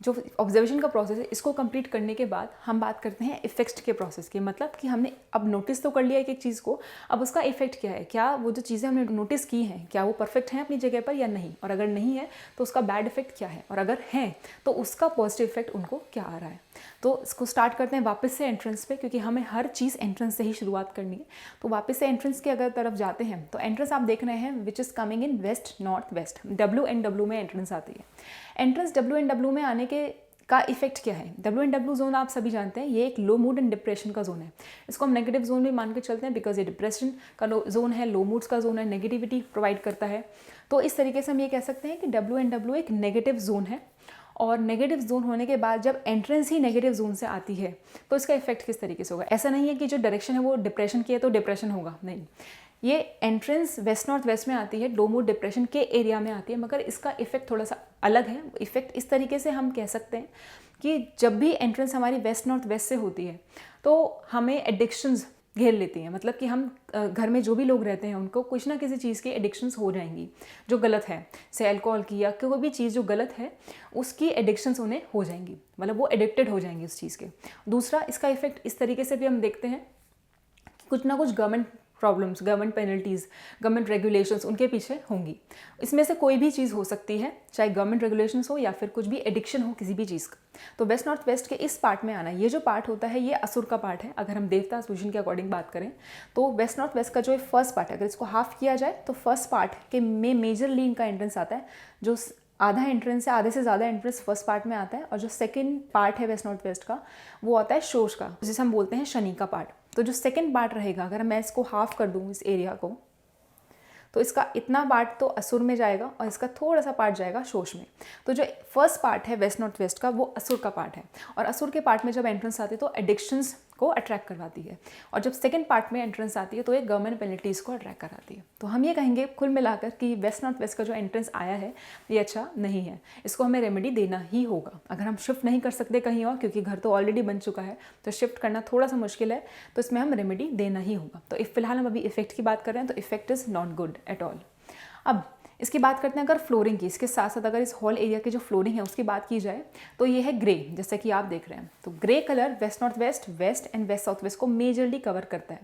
जो ऑब्जर्वेशन का प्रोसेस है इसको कंप्लीट करने के बाद हम बात करते हैं इफेक्ट के प्रोसेस की। मतलब कि हमने अब नोटिस तो कर लिया एक एक चीज़ को, अब उसका इफेक्ट क्या है, क्या वो जो चीज़ें हमने नोटिस की हैं क्या वो परफेक्ट हैं अपनी जगह पर या नहीं, और अगर नहीं है तो उसका बैड इफेक्ट क्या है, और अगर है तो उसका पॉजिटिव इफेक्ट उनको क्या आ रहा है। तो इसको स्टार्ट करते हैं वापस से एंट्रेंस पे, क्योंकि हमें हर चीज़ एंट्रेंस से ही शुरुआत करनी है। तो वापस से एंट्रेंस के अगर तरफ जाते हैं तो एंट्रेंस आप देख रहे हैं which is coming in waste north waste, WNW में एंट्रेंस आती है। एंट्रेंस WNW में आने के का इफेक्ट क्या है। WNW जोन आप सभी जानते हैं ये एक लो मूड एंड डिप्रेशन का जोन है। इसको हम नेगेटिव जोन भी मान के चलते हैं बिकॉज ये डिप्रेशन का जोन है, लो मूड्स का जोन है, नेगेटिविटी प्रोवाइड करता है। तो इस तरीके से हम ये कह सकते हैं कि WNW एक नेगेटिव जोन है। और नेगेटिव जोन होने के बाद जब एंट्रेंस ही नेगेटिव जोन से आती है तो इसका इफेक्ट किस तरीके से होगा। ऐसा नहीं है कि जो डायरेक्शन है वो डिप्रेशन की है तो डिप्रेशन होगा, नहीं। ये एंट्रेंस वेस्ट नॉर्थ वेस्ट में आती है, लो मूड डिप्रेशन के एरिया में आती है, मगर इसका इफेक्ट थोड़ा सा अलग है। इफेक्ट इस तरीके से हम कह सकते हैं कि जब भी एंट्रेंस हमारी वेस्ट नॉर्थ वेस्ट से होती है तो हमें एडिक्शंस घेर लेती हैं। मतलब कि हम घर में जो भी लोग रहते हैं उनको कुछ ना किसी चीज़ की एडिक्शंस हो जाएंगी जो गलत है, से अल्कोहल की या कोई भी चीज़ जो गलत है उसकी एडिक्शंस उन्हें हो जाएंगी, मतलब वो एडिक्टेड हो जाएंगी उस चीज़ के। दूसरा, इसका इफेक्ट इस तरीके से भी हम देखते हैं कि कुछ ना कुछ government problems, government penalties, government regulations उनके पीछे होंगी। इसमें से कोई भी चीज़ हो सकती है, चाहे गवर्नमेंट रेगुलेशंस हो या फिर कुछ भी एडिक्शन हो किसी भी चीज़ का। तो वेस्ट नॉर्थ वेस्ट के इस पार्ट में आना, ये जो पार्ट होता है ये असुर का पार्ट है। अगर हम देवता विजन के अकॉर्डिंग बात करें तो वेस्ट नॉर्थ वेस्ट का जो फर्स्ट पार्ट है, अगर इसको हाफ किया जाए तो फर्स्ट पार्ट के में मेजरली इनका एंट्रेंस आता है। जो आधा एंट्रेंस है, आधे से ज़्यादा एंट्रेंस फर्स्ट पार्ट में आता है, और जो सेकंड पार्ट है वेस्ट नॉर्थ वेस्ट का वो आता है शोष का, जिसे हम बोलते हैं शनि का पार्ट। तो जो सेकंड पार्ट रहेगा, अगर मैं इसको हाफ कर दूँ इस एरिया को, तो इसका इतना पार्ट तो असुर में जाएगा और इसका थोड़ा सा पार्ट जाएगा शोष में। तो जो फर्स्ट पार्ट है वेस्ट नॉर्थ वेस्ट का वो असुर का पार्ट है, और असुर के पार्ट में जब एंट्रेंस आती है तो एडिक्शंस को अट्रैक्ट करवाती है, और जब सेकंड पार्ट में एंट्रेंस आती है तो ये गवर्नमेंट पेनल्टीज़ को अट्रैक्ट कराती है। तो हम ये कहेंगे कुल मिलाकर कि वेस्ट नॉर्थ वेस्ट का जो एंट्रेंस आया है ये अच्छा नहीं है, इसको हमें रेमेडी देना ही होगा। अगर हम शिफ्ट नहीं कर सकते कहीं और, क्योंकि घर तो ऑलरेडी बन चुका है तो शिफ्ट करना थोड़ा सा मुश्किल है, तो इसमें हम रेमेडी देना ही होगा। तो फिलहाल हम अभी इफेक्ट की बात कर रहे हैं, तो effect is not good at all. अब इसकी बात करते हैं अगर फ्लोरिंग की, इसके साथ साथ अगर इस हॉल एरिया की जो फ्लोरिंग है उसकी बात की जाए तो ये है ग्रे, जैसे कि आप देख रहे हैं। तो grey colour west north west, west and west south west को मेजरली कवर करता है।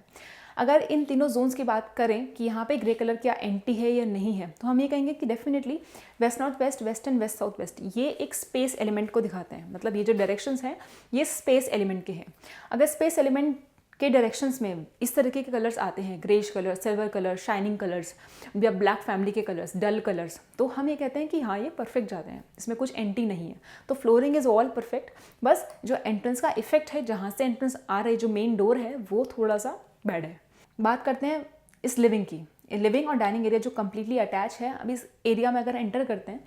अगर इन तीनों जोन्स की बात करें कि यहाँ पे ग्रे कलर क्या एंटी है या नहीं है, तो हम ये कहेंगे कि definitely west north west, west and west south west ये एक स्पेस एलिमेंट को दिखाते हैं। मतलब ये जो डायरेक्शंस हैं ये स्पेस एलिमेंट के हैं। अगर स्पेस एलिमेंट के डायरेक्शंस में इस तरीके के कलर्स आते हैं, greyish colour, silver colour, shining colours या ब्लैक फैमिली के कलर्स, डल कलर्स, तो हम ये कहते हैं कि हाँ ये परफेक्ट जाते हैं, इसमें कुछ एंटी नहीं है। तो फ्लोरिंग इज़ ऑल परफेक्ट, बस जो एंट्रेंस का इफेक्ट है, जहाँ से एंट्रेंस आ रही, जो मेन डोर है वो थोड़ा सा बैड है। बात करते हैं इस लिविंग की। लिविंग और डाइनिंग एरिया जो कम्प्लीटली अटैच है, अब इस एरिया में अगर एंटर करते हैं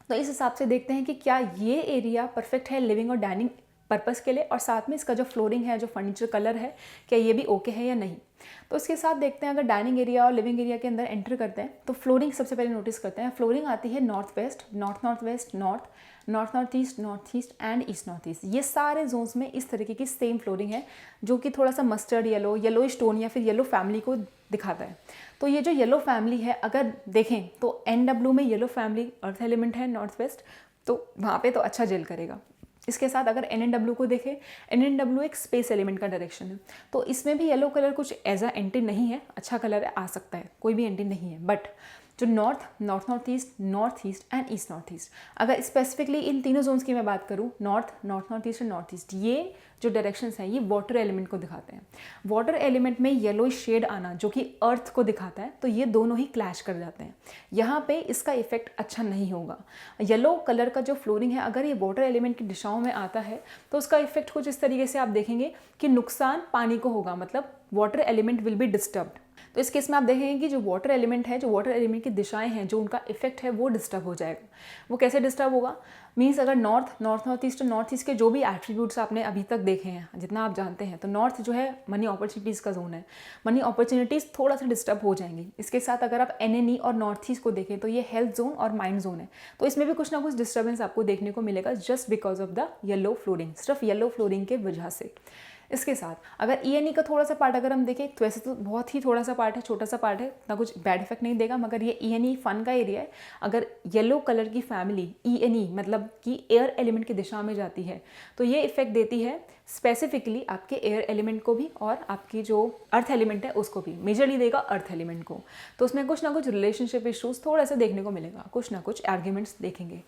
तो इस हिसाब से देखते हैं कि क्या ये एरिया परफेक्ट है लिविंग और डाइनिंग पर्पस के लिए, और साथ में इसका जो फ्लोरिंग है, जो फर्नीचर कलर है, क्या ये भी ओके है या नहीं। तो इसके साथ देखते हैं अगर डाइनिंग एरिया और लिविंग एरिया के अंदर एंटर करते हैं तो फ्लोरिंग सबसे पहले नोटिस करते हैं। फ्लोरिंग आती है north west, north north west, north north east and east north east. ये सारे जोन्स में इस तरीके की सेम फ्लोरिंग है जो कि थोड़ा सा मस्टर्ड येलो, येलो स्टोन या फिर येलो फैमिली को दिखाता है। तो ये जो येलो फैमिली है, अगर देखें तो NW में येलो फैमिली अर्थ एलिमेंट है नॉर्थ वेस्ट, तो वहाँ पे तो अच्छा जेल करेगा। इसके साथ अगर NNW को देखें, NNW एक स्पेस एलिमेंट का डायरेक्शन है, तो इसमें भी येलो कलर कुछ एज अ एंटी नहीं है, अच्छा कलर है, आ सकता है, कोई भी एंटी नहीं है। बट जो north east and east north east, अगर स्पेसिफिकली इन तीनों जोन्स की मैं बात करूँ, north east and north east, ये जो डायरेक्शंस हैं ये वाटर एलिमेंट को दिखाते हैं। वाटर एलिमेंट में येलो शेड आना जो कि अर्थ को दिखाता है, तो ये दोनों ही क्लैश कर जाते हैं। यहाँ पे इसका इफेक्ट अच्छा नहीं होगा। येलो कलर का जो फ्लोरिंग है, अगर ये वाटर एलिमेंट की दिशाओं में आता है तो उसका इफेक्ट कुछ इस तरीके से आप देखेंगे कि नुकसान पानी को होगा, मतलब water element will be disturbed. तो इस केस में आप देखेंगे कि जो वाटर एलिमेंट है, जो वाटर एलिमेंट की दिशाएं हैं, जो उनका इफेक्ट है वो डिस्टर्ब हो जाएगा। वो कैसे डिस्टर्ब होगा, मीन्स अगर नॉर्थ ईस्ट के जो भी एट्रीब्यूट्स आपने अभी तक देखे हैं, जितना आप जानते हैं, तो नॉर्थ जो है मनी अपॉर्चुनिटीज़ का जोन है, मनी अपॉर्चुनिटीज़ थोड़ा सा डिस्टर्ब हो जाएंगी। इसके साथ अगर आप NNE और नॉर्थ ईस्ट को देखें तो ये हेल्थ जोन और माइंड जोन है, तो इसमें भी कुछ ना कुछ डिस्टर्बेंस आपको देखने को मिलेगा just because of the yellow flooring, सिर्फ येलो फ्लोरिंग के वजह से। इसके साथ अगर ई का थोड़ा सा पार्ट अगर हम देखें तो वैसे तो बहुत ही थोड़ा सा पार्ट है, छोटा सा पार्ट है, ना कुछ बैड इफेक्ट नहीं देगा, मगर ये ई फन का एरिया है। अगर येलो कलर की फैमिली ई मतलब कि एयर एलिमेंट की दिशा में जाती है तो ये इफेक्ट देती है स्पेसिफिकली आपके एयर एलिमेंट को भी और आपकी जो अर्थ एलिमेंट है उसको भी, मेजरली देगा अर्थ एलिमेंट को। तो उसमें कुछ ना कुछ रिलेशनशिप इशूज़ थोड़ा सा देखने को मिलेगा, कुछ ना कुछ आर्ग्यूमेंट्स देखेंगे।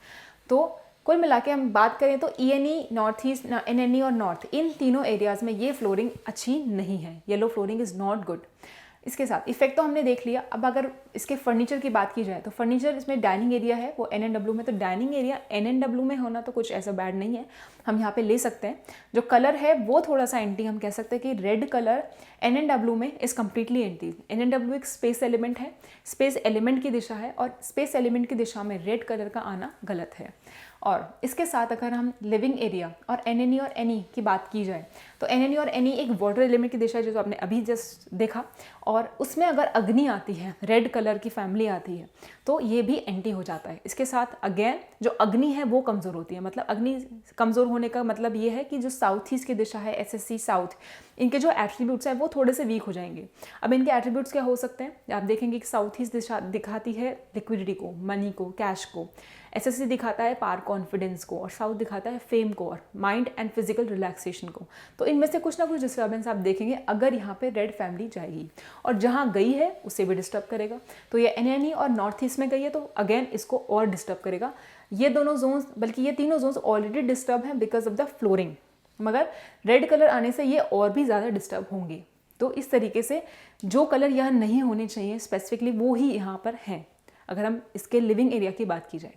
तो कुल मिला के हम बात करें तो ई नॉर्थ ईस्ट, एन और नॉर्थ, इन तीनों एरियाज़ में ये फ्लोरिंग अच्छी नहीं है, yellow flooring is not good. इसके साथ इफेक्ट तो हमने देख लिया। अब अगर इसके फर्नीचर की बात की जाए तो फर्नीचर, इसमें डाइनिंग एरिया है वो NNW में, तो डाइनिंग एरिया NNW में होना तो कुछ ऐसा बैड नहीं है, हम यहाँ पे ले सकते हैं। जो कलर है वो थोड़ा सा एंटी, हम कह सकते हैं कि रेड कलर NNW में इज़ कम्प्लीटली एंटी। NNW एक स्पेस एलिमेंट है, स्पेस एलिमेंट की दिशा है, और स्पेस एलिमेंट की दिशा में रेड कलर का आना गलत है। और इसके साथ अगर हम लिविंग एरिया और NNE और NE की बात की जाए तो NNE और NE एक वाटर एलिमेंट की दिशा है, जो आपने अभी जस्ट देखा, और उसमें अगर अग्नि आती है, रेड कलर की फैमिली आती है, तो ये भी एंटी हो जाता है। इसके साथ अगेन जो अग्नि है वो कमज़ोर होती है, मतलब अग्नि कमज़ोर होने का मतलब ये है कि जो साउथ ईस्ट की दिशा है, SSC साउथ, इनके जो एट्रीब्यूट्स हैं वो थोड़े से वीक हो जाएंगे। अब इनके एट्रीब्यूट्स क्या हो सकते हैं, आप देखेंगे कि साउथ ईस्ट दिशा दिखाती है लिक्विडिटी को, मनी को, कैश को, SSC दिखाता है पावर कॉन्फिडेंस को, और साउथ दिखाता है फेम को और माइंड एंड फिजिकल रिलैक्सेशन को। तो इनमें से कुछ ना कुछ डिस्टर्बेंस आप देखेंगे अगर यहाँ पे रेड फैमिली जाएगी, और जहाँ गई है उसे भी डिस्टर्ब करेगा। तो ये NNE और नॉर्थ ईस्ट में गई है तो अगेन इसको और डिस्टर्ब करेगा। ये दोनों जोन्स, बल्कि ये तीनों जोन्स ऑलरेडी डिस्टर्ब हैं बिकॉज ऑफ द फ्लोरिंग, मगर रेड कलर आने से ये और भी ज़्यादा डिस्टर्ब होंगे। तो इस तरीके से जो कलर यहाँ नहीं होने चाहिए स्पेसिफिकली वो ही यहाँ पर हैं। अगर हम इसके लिविंग एरिया की बात की जाए,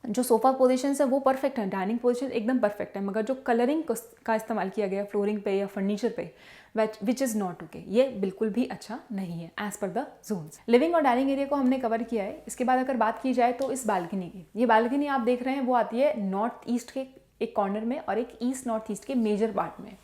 जो सोफ़ा पोजीशन है वो परफेक्ट है, डाइनिंग पोजीशन एकदम परफेक्ट है, मगर जो कलरिंग का इस्तेमाल किया गया फ्लोरिंग पे या फर्नीचर पे, विच इज़ नॉट ओके, ये बिल्कुल भी अच्छा नहीं है as per the zones. Living और डाइनिंग एरिया को हमने कवर किया है। इसके बाद अगर बात की जाए तो इस बालकनी की, ये बालकनी आप देख रहे हैं वो आती है नॉर्थ ईस्ट के एक कॉर्नर में और एक ईस्ट नॉर्थ ईस्ट के मेजर पार्ट में।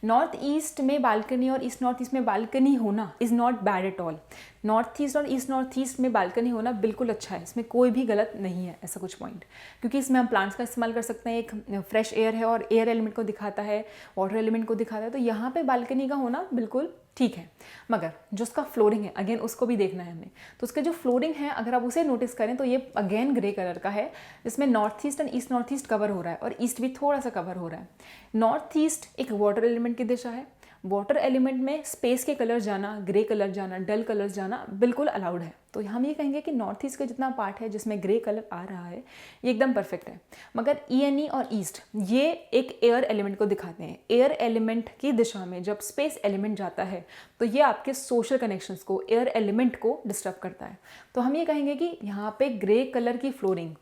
नॉर्थ ईस्ट में बालकनी और ईस्ट नॉर्थ ईस्ट में बालकनी होना is not bad at all. North east और ईस्ट नॉर्थ ईस्ट में बालकनी होना बिल्कुल अच्छा है, इसमें कोई भी गलत नहीं है ऐसा कुछ पॉइंट, क्योंकि इसमें हम प्लांट्स का इस्तेमाल कर सकते हैं, एक फ्रेश एयर है और एयर एलिमेंट को दिखाता है, वाटर एलिमेंट को दिखाता है, तो यहाँ पे बालकनी का होना बिल्कुल ठीक है। मगर जो उसका फ्लोरिंग है अगेन उसको भी देखना है हमें। तो उसके जो फ्लोरिंग है अगर आप उसे नोटिस करें तो ये अगेन ग्रे कलर का है, जिसमें north east and east north east cover हो रहा है और ईस्ट भी थोड़ा सा कवर हो रहा है। नॉर्थ ईस्ट एक वाटर एलिमेंट की दिशा है, वाटर एलिमेंट में स्पेस के कलर जाना, ग्रे कलर जाना, डल कलर जाना बिल्कुल अलाउड है। तो हम ये कहेंगे कि नॉर्थ ईस्ट का जितना पार्ट है जिसमें ग्रे कलर आ रहा है ये एकदम परफेक्ट है। मगर ENE और ईस्ट ये एक एयर एलिमेंट को दिखाते हैं। एयर एलिमेंट की दिशा में जब स्पेस एलिमेंट जाता है तो ये आपके सोशल कनेक्शंस को, एयर एलिमेंट को डिस्टर्ब करता है। तो हम ये कहेंगे कि यहाँ पे ग्रे कलर की फ्लोरिंग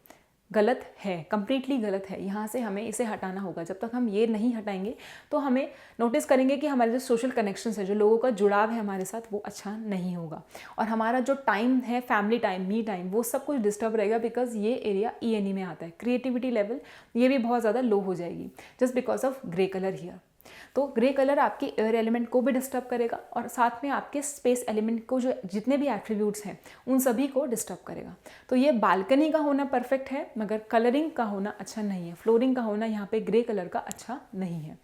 गलत है, कंप्लीटली गलत है, यहाँ से हमें इसे हटाना होगा। जब तक हम ये नहीं हटाएंगे तो हमें नोटिस करेंगे कि हमारे जो सोशल कनेक्शंस है, जो लोगों का जुड़ाव है हमारे साथ, वो अच्छा नहीं होगा और हमारा जो टाइम है, फैमिली टाइम, मी टाइम, वो सब कुछ डिस्टर्ब रहेगा बिकॉज ये एरिया ENE में आता है। क्रिएटिविटी लेवल ये भी बहुत ज़्यादा लो हो जाएगी just because of grey colour here. तो ग्रे कलर आपके एयर एलिमेंट को भी डिस्टर्ब करेगा और साथ में आपके स्पेस एलिमेंट को जो जितने भी एट्रीब्यूट्स हैं उन सभी को डिस्टर्ब करेगा। तो ये बालकनी का होना परफेक्ट है मगर कलरिंग का होना अच्छा नहीं है, फ्लोरिंग का होना यहाँ पे ग्रे कलर का अच्छा नहीं है।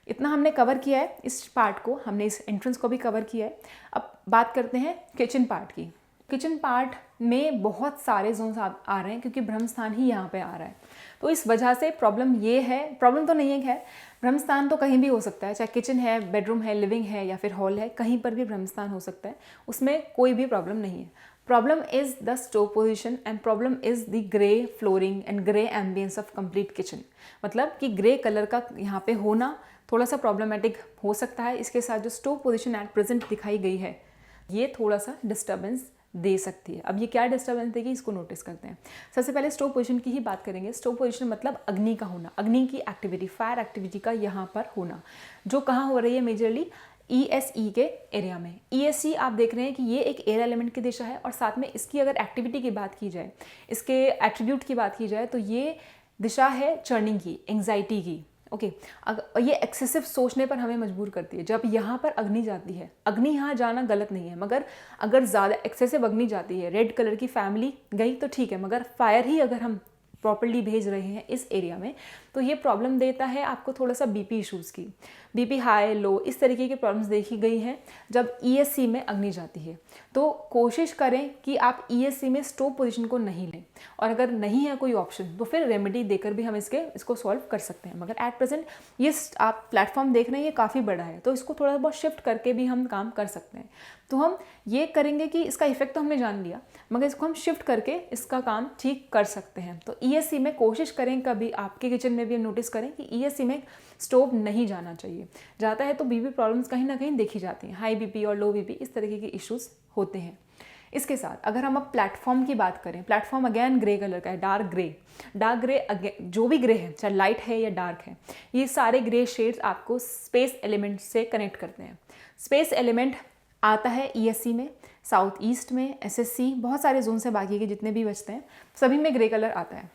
इतना हमने कवर किया है इस पार्ट को, हमने इस एंट्रेंस को भी कवर किया है। अब बात करते हैं किचन पार्ट की। किचन पार्ट में बहुत सारे जोन्स आ रहे हैं क्योंकि ब्रह्मस्थान ही यहाँ पे आ रहा है। तो इस वजह से प्रॉब्लम ये है, प्रॉब्लम तो नहीं है खैर, ब्रह्मस्थान तो कहीं भी हो सकता है, चाहे किचन है, बेडरूम है, लिविंग है या फिर हॉल है, कहीं पर भी ब्रह्मस्थान हो सकता है, उसमें कोई भी प्रॉब्लम नहीं है। Problem is the stove position and problem is the grey flooring and grey ambience of complete kitchen. मतलब कि ग्रे कलर का यहाँ पे होना थोड़ा सा प्रॉब्लमेटिक हो सकता है। इसके साथ जो स्टोव पोजिशन एट प्रेजेंट दिखाई गई है ये थोड़ा सा डिस्टर्बेंस दे सकती है। अब ये क्या डिस्टर्बेंस देगी इसको नोटिस करते हैं। सबसे पहले स्टोव पोजीशन की ही बात करेंगे। स्टोव पोजीशन मतलब अग्नि का होना, अग्नि की एक्टिविटी, फायर एक्टिविटी का यहाँ पर होना, जो कहाँ हो रही है मेजरली ESE के एरिया में। ESE आप देख रहे हैं कि ये एक एयर एलिमेंट की दिशा है और साथ में इसकी अगर एक्टिविटी की बात की जाए, इसके एट्रीब्यूट की बात की जाए तो ये दिशा है चर्निंग की, एंग्जाइटी की। ओके ये एक्सेसिव सोचने पर हमें मजबूर करती है। जब यहाँ पर अग्नि जाती है, अग्नि यहाँ जाना गलत नहीं है, मगर अगर ज़्यादा एक्सेसिव अग्नि जाती है, रेड कलर की फैमिली गई तो ठीक है, मगर फायर ही अगर हम प्रॉपर्ली भेज रहे हैं इस एरिया में, तो ये प्रॉब्लम देता है आपको थोड़ा सा बीपी इश्यूज़ की। बीपी हाई लो इस तरीके की प्रॉब्लम्स देखी गई हैं जब ईएससी में अग्नि जाती है। तो कोशिश करें कि आप ईएससी में स्टोव पोजीशन को नहीं लें, और अगर नहीं है कोई ऑप्शन तो फिर रेमेडी देकर भी हम इसको सॉल्व कर सकते हैं। मगर एट प्रेजेंट ये आप प्लेटफॉर्म देख रहे हैं ये काफ़ी बड़ा है, तो इसको थोड़ा बहुत शिफ्ट करके भी हम काम कर सकते हैं। तो हम ये करेंगे कि इसका इफेक्ट तो हमने जान लिया, मगर इसको हम शिफ्ट करके इसका काम ठीक कर सकते हैं। तो ईएससी में कोशिश करें, कभी आपके किचन में भी नोटिस करें कि ईएससी में स्टोव नहीं जाना चाहिए। जाता है तो बीपी प्रॉब्लम्स कहीं ना कहीं देखी जाती हैं, हाई बीपी और लो बीपी इस तरीके के इश्यूज होते हैं। इसके साथ अगर हम अब प्लेटफॉर्म की बात करें, प्लेटफॉर्म अगेन ग्रे कलर का है, डार्क ग्रे जो भी ग्रे है, चाहे लाइट है या डार्क है, ये सारे ग्रे शेड्स आपको स्पेस एलिमेंट से कनेक्ट करते हैं। स्पेस एलिमेंट आता है ईएससी में, साउथ ईस्ट में, एसएससी, बहुत सारे जोन से बाकी के जितने भी बचते हैं सभी में ग्रे कलर आता है।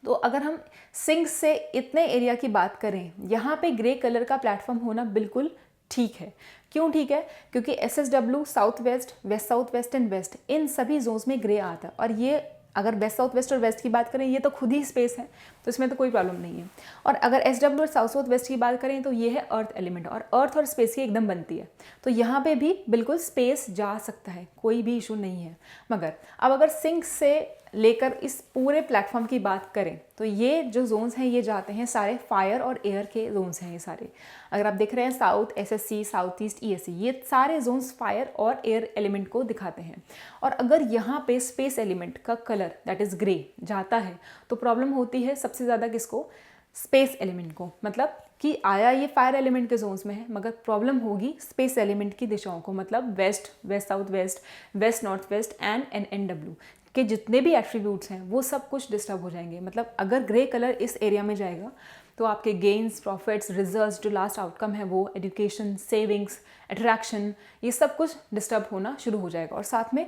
तो अगर हम सिंक से इतने एरिया की बात करें, यहाँ पे ग्रे कलर का प्लेटफॉर्म होना बिल्कुल ठीक है। क्यों ठीक है? क्योंकि SSW, south west, west south west and west, इन सभी जोन्स में ग्रे आता है। और ये अगर वेस्ट साउथ वेस्ट और वेस्ट की बात करें, ये तो खुद ही स्पेस है, तो इसमें तो कोई प्रॉब्लम नहीं है। और अगर एसडब्ल्यू और साउथ साउथ वेस्ट की बात करें तो ये है अर्थ एलिमेंट, और अर्थ और स्पेस की एकदम बनती है, तो यहाँ पे भी बिल्कुल स्पेस जा सकता है, कोई भी इशू नहीं है। मगर अब अगर सिंक से लेकर इस पूरे प्लेटफॉर्म की बात करें तो ये जो जोन्स हैं ये जाते हैं सारे फायर और एयर के जोन्स हैं ये सारे। अगर आप देख रहे हैं south SSC, south east ESC, ये सारे जोन्स फायर और एयर एलिमेंट को दिखाते हैं। और अगर यहाँ पे स्पेस एलिमेंट का कलर दैट इज़ ग्रे जाता है तो प्रॉब्लम होती है सबसे ज़्यादा किसको? स्पेस एलिमेंट को। मतलब कि आया ये फायर एलिमेंट के जोन्स में है, मगर प्रॉब्लम होगी स्पेस एलिमेंट की दिशाओं को, मतलब west, west south west, west north west and NNW के जितने भी एट्रीब्यूट्स हैं वो सब कुछ डिस्टर्ब हो जाएंगे। मतलब अगर ग्रे कलर इस एरिया में जाएगा तो आपके गेन्स, प्रॉफिट्स, रिजल्ट्स, जो लास्ट आउटकम है वो एजुकेशन, सेविंग्स, अट्रैक्शन, ये सब कुछ डिस्टर्ब होना शुरू हो जाएगा। और साथ में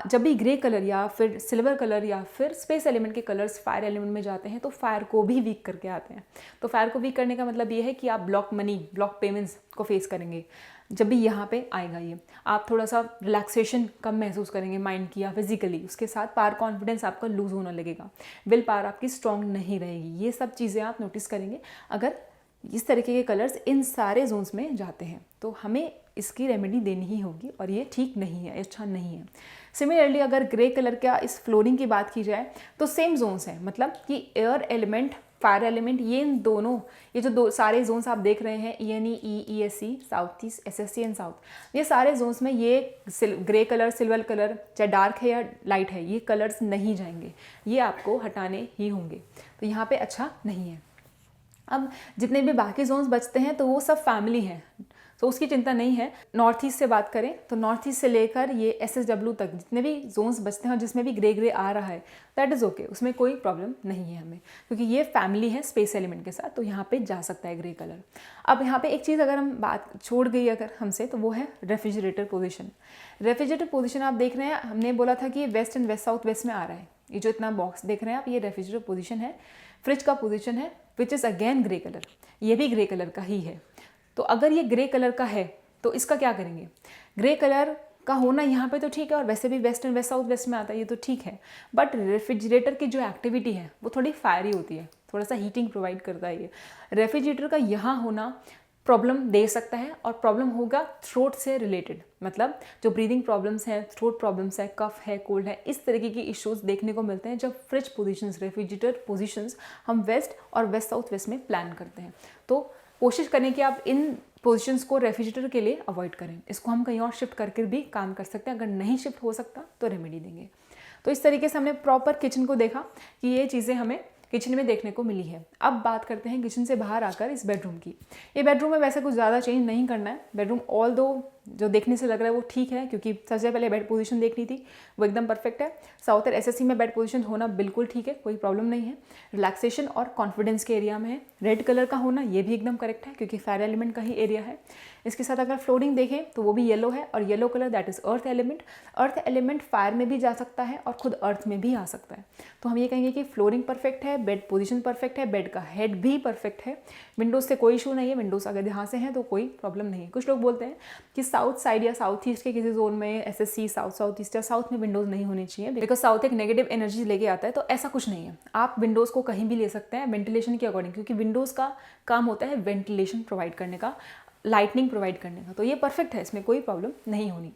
जब भी ग्रे कलर या फिर सिल्वर कलर या फिर स्पेस एलिमेंट के कलर्स फायर एलिमेंट में जाते हैं तो फायर को भी वीक करके आते हैं। तो फायर को वीक करने का मतलब ये है कि आप ब्लॉक मनी, ब्लॉक पेमेंट्स को फेस करेंगे जब भी यहाँ पे आएगा ये। आप थोड़ा सा रिलैक्सेशन कम महसूस करेंगे माइंड की या फिजिकली, उसके साथ पावर कॉन्फिडेंस आपका लूज होने लगेगा, विल पावर आपकी स्ट्रॉन्ग नहीं रहेगी। ये सब चीज़ें आप नोटिस करेंगे अगर इस तरीके के कलर्स इन सारे जोन्स में जाते हैं, तो हमें इसकी रेमेडी देनी ही होगी और ये ठीक नहीं है, अच्छा नहीं है। सिमिलरली अगर ग्रे कलर का इस फ्लोरिंग की बात की जाए तो सेम जोन्स हैं, मतलब कि एयर एलिमेंट, फायर एलिमेंट, ये इन दोनों, ये जो दो सारे जोन्स आप देख रहे हैं ENE, EESC, south east, SSC and south, ये सारे जोन्स में ये ग्रे कलर, सिल्वर कलर, चाहे डार्क है या लाइट है, ये कलर्स नहीं जाएंगे, ये आपको हटाने ही होंगे। तो यहाँ पे अच्छा नहीं है। अब जितने भी बाकी जोन्स बचते हैं तो वो सब फैमिली हैं, तो उसकी चिंता नहीं है। नॉर्थ ईस्ट से बात करें तो नॉर्थ ईस्ट से लेकर ये SSW तक जितने भी जोन्स बचते हैं और जिसमें भी ग्रे ग्रे आ रहा है दैट इज़ ओके, उसमें कोई प्रॉब्लम नहीं है हमें, क्योंकि ये फैमिली है स्पेस एलिमेंट के साथ, तो यहाँ पे जा सकता है ग्रे कलर। अब यहाँ पे एक चीज़ अगर हम बात छोड़ गई अगर हमसे, तो वो है रेफ्रिजरेटर पोजिशन। रेफ्रिजरेटर पोजिशन आप देख रहे हैं, हमने बोला था कि west and west south west में आ रहा है, ये जो इतना बॉक्स देख रहे हैं आप, ये रेफ्रिजरेटर पोजिशन है। फ्रिज का पोजिशन है which is again grey colour, ये भी ग्रे कलर का ही है। तो अगर ये ग्रे कलर का है तो इसका क्या करेंगे? ग्रे कलर का होना यहाँ पे तो ठीक है, और वैसे भी west and west south west में आता है, ये तो ठीक है, बट रेफ्रिजरेटर की जो एक्टिविटी है वो थोड़ी फायरी होती है, थोड़ा सा हीटिंग प्रोवाइड करता है ये। रेफ्रिजरेटर का यहाँ होना प्रॉब्लम दे सकता है, और प्रॉब्लम होगा थ्रोट से रिलेटेड, मतलब जो ब्रीदिंग प्रॉब्लम्स हैं, थ्रोट प्रॉब्लम्स है, कफ है, कोल्ड है, इस तरीके की इश्यूज देखने को मिलते हैं जब फ्रिज पोजीशंस, रेफ्रिजरेटर पोजीशंस हम वेस्ट और वेस्ट साउथ वेस्ट में प्लान करते हैं। तो कोशिश करें कि आप इन पोजीशंस को रेफ्रिजरेटर के लिए अवॉइड करें। इसको हम कहीं और शिफ्ट करके भी काम कर सकते हैं, अगर नहीं शिफ्ट हो सकता तो रेमेडी देंगे। तो इस तरीके से हमने प्रॉपर किचन को देखा कि ये चीज़ें हमें किचन में देखने को मिली है। अब बात करते हैं किचन से बाहर आकर इस बेडरूम की। ये बेडरूम में वैसे कुछ ज़्यादा चेंज नहीं करना है। बेडरूम ऑल दो जो देखने से लग रहा है वो ठीक है, क्योंकि सबसे पहले बेड पोजीशन देखनी थी, वो एकदम परफेक्ट है। साउथ और SSC में बेड पोजीशन होना बिल्कुल ठीक है, कोई प्रॉब्लम नहीं है। रिलैक्सेशन और कॉन्फिडेंस के एरिया में है। रेड कलर का होना ये भी एकदम करेक्ट है, क्योंकि फायर एलिमेंट का ही एरिया है। इसके साथ अगर फ्लोरिंग देखें तो वो भी येलो है, और yellow colour that is earth element. Earth element fire में भी जा सकता है और खुद अर्थ में भी आ सकता है। तो हम ये कहेंगे कि फ्लोरिंग परफेक्ट है, बेड पोजीशन परफेक्ट है, बेड का हेड भी परफेक्ट है। विंडोज़ से कोई इशू नहीं है, विंडोज़ अगर यहाँ से हैं तो कोई प्रॉब्लम नहीं है। कुछ लोग बोलते हैं कि साउथ साइड या साउथ ईस्ट के किसी जोन में SSC साउथ ईस्ट या साउथ में विंडोज़ नहीं होनी चाहिए, बिकॉज साउथ एक नेगेटिव एनर्जी लेके आता है। तो ऐसा कुछ नहीं है, आप विंडोज़ को कहीं भी ले सकते हैं वेंटिलेशन के अकॉर्डिंग, क्योंकि विंडोज़ का काम होता है वेंटिलेशन प्रोवाइड करने का, लाइटनिंग प्रोवाइड करने का। तो ये परफेक्ट है, इसमें कोई प्रॉब्लम नहीं होनी।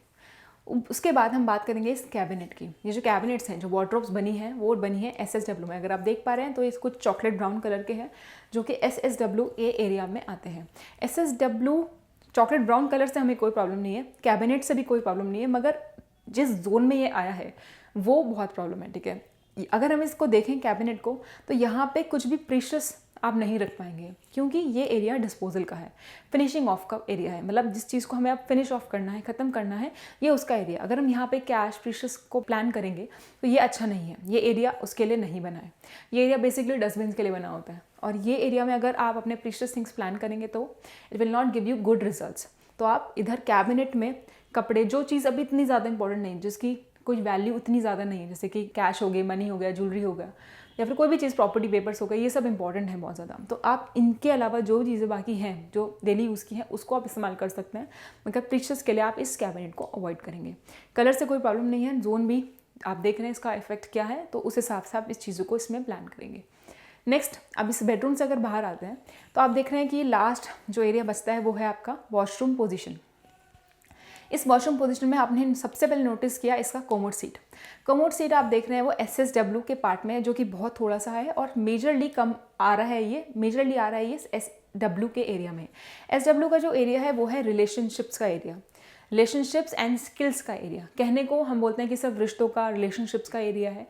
उसके बाद हम बात करेंगे इस कैबिनेट की। ये जो कैबिनेट्स हैं, जो वार्डरोब्स बनी है, वो बनी है SSW में। अगर आप देख पा रहे हैं तो ये कुछ चॉकलेट ब्राउन कलर के हैं, जो कि SSW एरिया में आते हैं। SSW चॉकलेट ब्राउन कलर से हमें कोई प्रॉब्लम नहीं है, कैबिनेट से भी कोई प्रॉब्लम नहीं है, मगर जिस जोन में ये आया है वो बहुत प्रॉब्लमेटिक है। अगर हम इसको देखें कैबिनेट को, तो यहाँ पे कुछ भी प्रीशियस आप नहीं रख पाएंगे, क्योंकि ये एरिया डिस्पोजल का है, फिनिशिंग ऑफ का एरिया है। मतलब जिस चीज़ को हमें आप फिनिश ऑफ करना है, ख़त्म करना है, ये उसका एरिया। अगर हम यहाँ पे कैश प्रीशियस को प्लान करेंगे तो ये अच्छा नहीं है, ये एरिया उसके लिए नहीं बना है। ये एरिया बेसिकली डस्टबिन के लिए बना होता है, और ये एरिया में अगर आप अपने प्रीशियस थिंग्स प्लान करेंगे तो it will not give you good results. तो आप इधर कैबिनेट में कपड़े, जो चीज़ अभी इतनी ज़्यादा इंपॉर्टेंट नहीं, जिसकी कोई वैल्यू उतनी ज़्यादा नहीं है, जैसे कि कैश हो गई, मनी हो गया, ज्वेलरी हो गया, या फिर कोई भी चीज़, प्रॉपर्टी पेपर्स हो गए, ये सब इंपॉर्टेंट है बहुत ज़्यादा। तो आप इनके अलावा जो चीज़ें बाकी हैं, जो डेली यूज़ की हैं, उसको आप इस्तेमाल कर सकते हैं, मगर प्रीशियस के लिए आप इस कैबिनेट को अवॉइड करेंगे। कलर से कोई प्रॉब्लम नहीं है, जोन भी आप देख रहे हैं इसका इफेक्ट क्या है, तो उस हिसाब से आप इस चीज़ों को इसमें प्लान करेंगे। नेक्स्ट, अब इस बेडरूम से अगर बाहर आते हैं तो आप देख रहे हैं कि लास्ट जो एरिया बचता है वो है आपका वॉशरूम पोजीशन। इस वॉशरूम पोजीशन में आपने सबसे पहले नोटिस किया इसका कोमोड सीट। कोमोड सीट आप देख रहे हैं वो SSW के पार्ट में है, जो कि बहुत थोड़ा सा है, और मेजरली कम आ रहा है, ये मेजरली आ रहा है ये SW के एरिया में। SW का जो एरिया है वो है रिलेशनशिप्स का एरिया, रिलेशनशिप्स एंड स्किल्स का एरिया। कहने को हम बोलते हैं कि सिर्फ रिश्तों का, रिलेशनशिप्स का एरिया है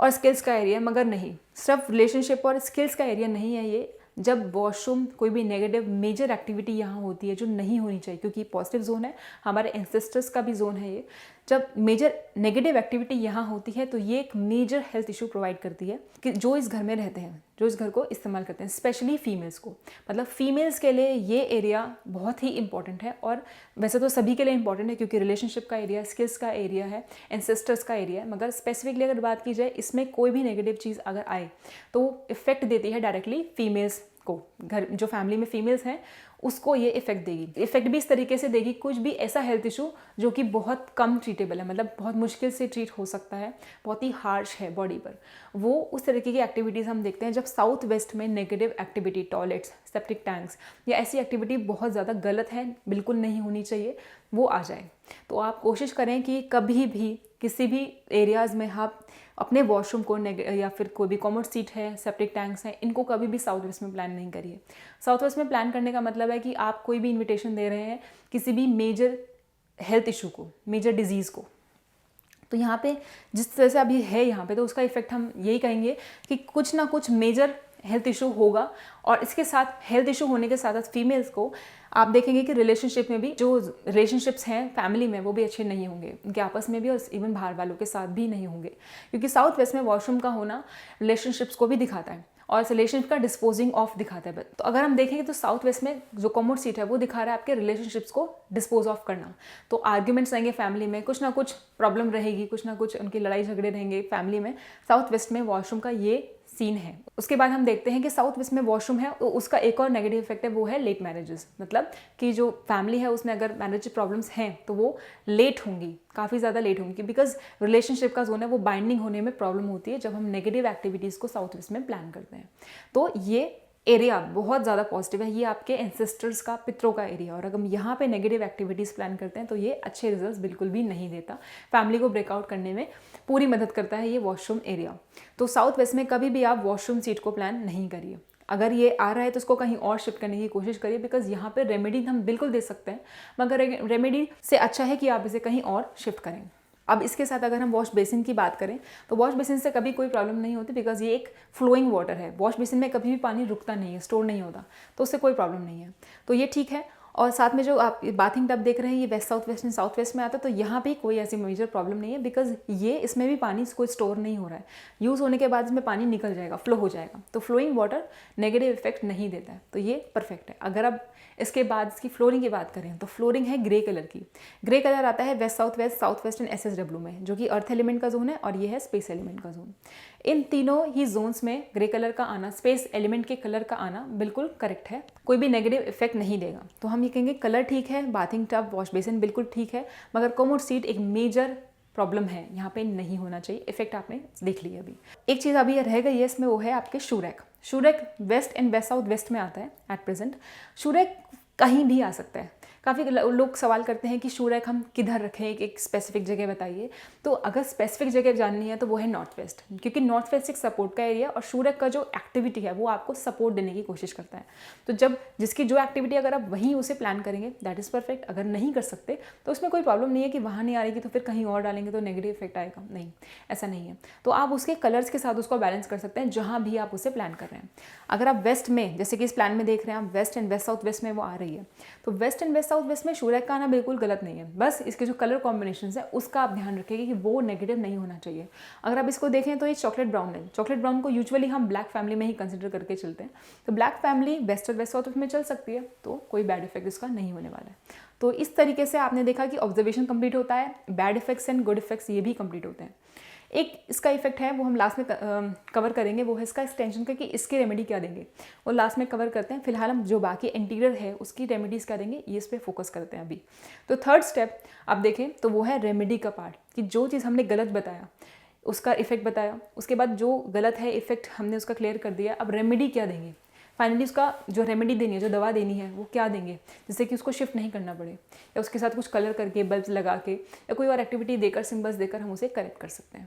और स्किल्स का एरिया, मगर नहीं, सिर्फ रिलेशनशिप और स्किल्स का एरिया नहीं है ये। जब वॉशरूम कोई भी नेगेटिव मेजर एक्टिविटी यहाँ होती है जो नहीं होनी चाहिए, क्योंकि पॉजिटिव जोन है, हमारे एंसेस्टर्स का भी जोन है ये, जब मेजर नेगेटिव एक्टिविटी यहाँ होती है तो ये एक मेजर हेल्थ इशू प्रोवाइड करती है कि जो इस घर में रहते हैं, जो इस घर को इस्तेमाल करते हैं, स्पेशली फीमेल्स को। मतलब फीमेल्स के लिए ये एरिया बहुत ही इंपॉर्टेंट है, और वैसे तो सभी के लिए इंपॉर्टेंट है, क्योंकि रिलेशनशिप का एरिया, स्किल्स का एरिया है, एंसेस्टर्स का एरिया है, मगर स्पेसिफिकली अगर बात की जाए, इसमें कोई भी नेगेटिव चीज़ अगर आए तो इफेक्ट देती है डायरेक्टली फीमेल्स को। घर जो फैमिली में फीमेल्स हैं उसको ये इफेक्ट देगी। इफेक्ट भी इस तरीके से देगी, कुछ भी ऐसा हेल्थ इशू जो कि बहुत कम ट्रीटेबल है, मतलब बहुत मुश्किल से ट्रीट हो सकता है, बहुत ही हार्श है बॉडी पर, वो उस तरीके की एक्टिविटीज़ हम देखते हैं जब साउथ वेस्ट में negative activity, toilets, septic tanks या ऐसी एक्टिविटी बहुत ज़्यादा गलत है, बिल्कुल नहीं होनी चाहिए, वो आ जाए। तो आप कोशिश करें कि कभी भी किसी भी एरियाज़ में आप अपने वॉशरूम को या फिर कोई भी कॉमोड सीट है, सेप्टिक टैंक्स हैं, इनको कभी भी साउथ वेस्ट में प्लान नहीं करिए। साउथ वेस्ट में प्लान करने का मतलब है कि आप कोई भी इन्विटेशन दे रहे हैं किसी भी मेजर हेल्थ इशू को, मेजर डिजीज़ को, तो यहाँ पे जिस तरह से अभी है यहाँ पे, तो उसका इफेक्ट हम यही कहेंगे कि कुछ ना कुछ मेजर हेल्थ इशू होगा। और इसके साथ हेल्थ इशू होने के साथ साथ फीमेल्स को आप देखेंगे कि रिलेशनशिप में भी, जो रिलेशनशिप्स हैं फैमिली में, वो भी अच्छे नहीं होंगे, उनके आपस में भी और इवन बाहर वालों के साथ भी नहीं होंगे, क्योंकि साउथ वेस्ट में वॉशरूम का होना रिलेशनशिप्स को भी दिखाता है और रिलेशनशिप का डिस्पोजिंग ऑफ दिखाता है। तो अगर हम देखेंगे तो साउथ वेस्ट में जो कॉमोड सीट है वो दिखा रहा है आपके रिलेशनशिप्स को डिस्पोज ऑफ करना। तो आर्ग्यूमेंट्स रहेंगे फैमिली में, कुछ ना कुछ प्रॉब्लम रहेगी, कुछ ना कुछ उनकी लड़ाई झगड़े रहेंगे फैमिली में। साउथ वेस्ट में वॉशरूम का ये सीन है। उसके बाद हम देखते हैं कि साउथ वेस्ट में वॉशरूम है, तो उसका एक और नेगेटिव इफेक्ट है, वो है लेट मैरिजेस। मतलब कि जो फैमिली है उसमें अगर मैरिज प्रॉब्लम्स हैं तो वो लेट होंगी, काफ़ी ज़्यादा लेट होंगी, बिकॉज रिलेशनशिप का जोन है वो बाइंडिंग होने में प्रॉब्लम होती है जब हम नेगेटिव एक्टिविटीज़ को साउथ वेस्ट में प्लान करते हैं। तो ये एरिया बहुत ज़्यादा पॉजिटिव है, ये आपके एंसेस्टर्स का, पितरों का एरिया, और अगर हम यहाँ पे नेगेटिव एक्टिविटीज़ प्लान करते हैं तो ये अच्छे रिजल्ट्स बिल्कुल भी नहीं देता। फैमिली को ब्रेकआउट करने में पूरी मदद करता है ये वॉशरूम एरिया। तो साउथ वेस्ट में कभी भी आप वॉशरूम सीट को प्लान नहीं करिए। अगर ये आ रहा है तो उसको कहीं और शिफ्ट करने की कोशिश करिए, बिकॉज यहाँ पे रेमेडी हम बिल्कुल दे सकते हैं, मगर रेमेडी से अच्छा है कि आप इसे कहीं और शिफ्ट करें। अब इसके साथ अगर हम वॉश बेसिन की बात करें तो वॉश बेसिन से कभी कोई प्रॉब्लम नहीं होती, बिकॉज ये एक फ्लोइंग वाटर है। वॉश बेसिन में कभी भी पानी रुकता नहीं है, स्टोर नहीं होता, तो उससे कोई प्रॉब्लम नहीं है, तो ये ठीक है। और साथ में जो आप बाथिंग टब देख रहे हैं ये वेस्ट साउथ वेस्ट में आता है, तो यहाँ पे कोई ऐसी मेजर प्रॉब्लम नहीं है, बिकॉज ये इसमें भी पानी कोई स्टोर नहीं हो रहा है, यूज़ होने के बाद इसमें पानी निकल जाएगा, फ्लो हो जाएगा, तो फ्लोइंग वाटर नेगेटिव इफेक्ट नहीं देता है, तो ये परफेक्ट है। अगर अब इसके बाद इसकी फ्लोरिंग की बात करें तो फ्लोरिंग है ग्रे कलर की। ग्रे कलर आता है waste south west and SSW में, जो कि अर्थ एलिमेंट का जोन है और ये है स्पेस एलिमेंट का जोन। इन तीनों ही जोन्स में ग्रे कलर का आना, स्पेस एलिमेंट के कलर का आना बिल्कुल करेक्ट है, कोई भी नेगेटिव इफेक्ट नहीं देगा। तो हम हम ये कहेंगे कलर ठीक है, बाथिंग टब वॉश बेसिन बिल्कुल ठीक है, मगर कोमोड सीट एक मेजर प्रॉब्लम है, यहाँ पे नहीं होना चाहिए। इफेक्ट आपने देख लिया। अभी एक चीज़ अभी रह गई है इसमें, वो है आपके shoe rack. Shoe rack west and west south west में आता है एट प्रेजेंट। शू रैक कहीं भी आ सकता है। काफ़ी लोग सवाल करते हैं कि शू रैक हम किधर रखें, एक स्पेसिफिक जगह बताइए। तो अगर स्पेसिफिक जगह जाननी है तो वो है नॉर्थ वेस्ट, क्योंकि नॉर्थ वेस्ट एक सपोर्ट का एरिया और शू रैक का जो एक्टिविटी है वो आपको सपोर्ट देने की कोशिश करता है। तो जब जिसकी जो एक्टिविटी अगर आप वहीं उसे प्लान करेंगे दैट इज़ परफेक्ट। अगर नहीं कर सकते तो उसमें कोई प्रॉब्लम नहीं है कि वहाँ नहीं आ रही कि तो फिर कहीं और डालेंगे तो नेगेटिव इफेक्ट आएगा, नहीं, ऐसा नहीं है। तो आप उसके कलर्स के साथ उसको बैलेंस कर सकते हैं जहाँ भी आप उसे प्लान कर रहे हैं। अगर आप वेस्ट में, जैसे कि इस प्लान में देख रहे हैं आप, west and west south west में वो आ रही है, तो west and west south west में शू रैक का आना बिल्कुल गलत नहीं है। बस इसके जो कलर कॉम्बिनेशन है उसका आप ध्यान रखिएगा कि वो नेगेटिव नहीं होना चाहिए। अगर आप इसको देखें तो ये चॉकलेट ब्राउन है। चॉकलेट ब्राउन को यूजुअली हम ब्लैक फैमिली में ही कंसिडर करके चलते हैं, तो ब्लैक फैमिली वेस्ट और वेस्ट साउथ में चल सकती है, तो कोई बैड इफेक्ट इसका नहीं होने वाला है। तो इस तरीके से आपने देखा कि ऑब्जर्वेशन कंप्लीट होता है, bad effects and good effects ये भी कंप्लीट होते हैं। एक इसका इफेक्ट है वो हम लास्ट में कवर करेंगे, वो है इसका एक्सटेंशन का, कि इसकी रेमेडी क्या देंगे वो लास्ट में कवर करते हैं। फिलहाल हम जो बाकी इंटीरियर है उसकी रेमेडीज़ क्या देंगे ये इस पर फोकस करते हैं अभी। तो थर्ड स्टेप आप देखें तो वो है रेमेडी का पार्ट, कि जो चीज़ हमने गलत बताया उसका इफेक्ट बताया, उसके बाद जो गलत है इफेक्ट हमने उसका क्लियर कर दिया, अब रेमेडी क्या देंगे, फाइनली उसका जो रेमेडी देनी है, जो दवा देनी है वो क्या देंगे, जिससे कि उसको शिफ्ट नहीं करना पड़े, या उसके साथ कुछ कलर करके, बल्ब लगा के, या कोई और एक्टिविटी देकर, सिंबल्स देकर हम उसे करेक्ट कर सकते हैं।